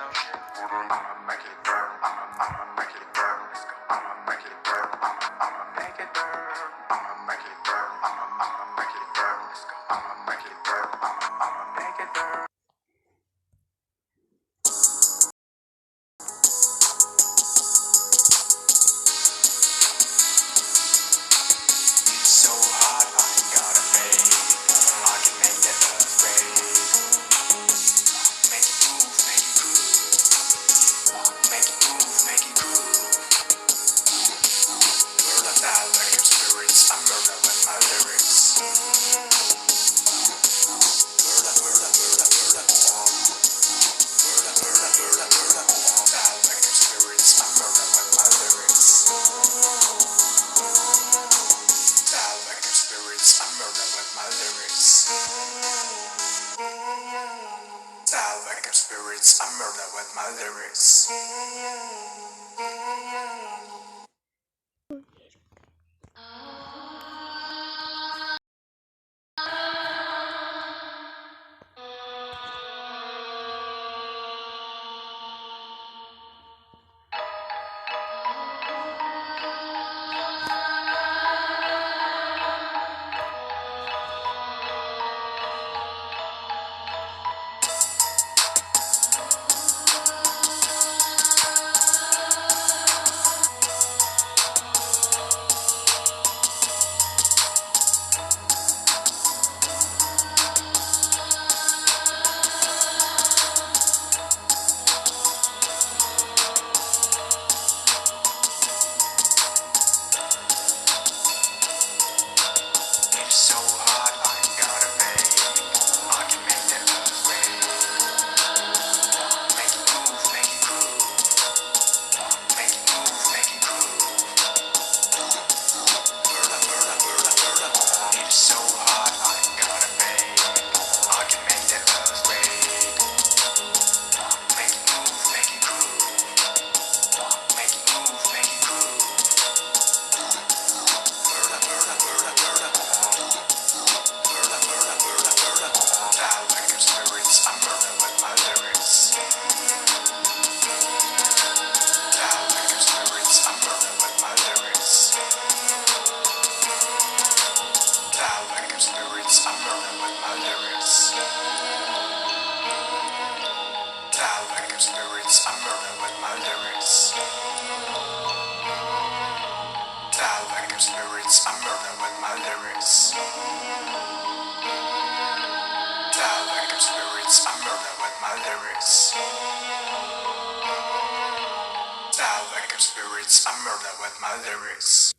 I'ma make it dirt. I'ma make it dirt. I'ma make it dirt. I'ma make it dirt. I'ma make it dirt. I'ma make it dirt. I'ma make it dirt. I'ma make it dirt. So hot, I ain't gotta fade. I can make that upgrade. Make it move, make it groove. Make it move, make it groove. Murder that like your spirits. I murder with my lyrics. Murder, murder, murder, murder. Murder, murder, murder, murder. That like your spirits. I murder with my lyrics. That like your spirits. I murder with my lyrics. That like your spirits. I murder with my lyrics. So hot, I ain't gotta fade. I can make that upgrade. Make it move, make it groove. Make it move, make it groove. Murder, murder, murder, murder. It is so hot, I ain't gotta fade. I can make that upgrade. Make it move, make it groove. Make it move, make it groove. Murder, murder, murder, murder. Murder, murder, murder, murder. That like your spirits, I murder with my lyrics. That like your spirits, I murder with my lyrics. That like your spirits, I murder with my lyrics. That like your spirits, I murder with my lyrics. That like your spirits, I murder with my lyrics. That like your spirits, I murder with my lyrics. That like your spirits, I murder with my lyrics.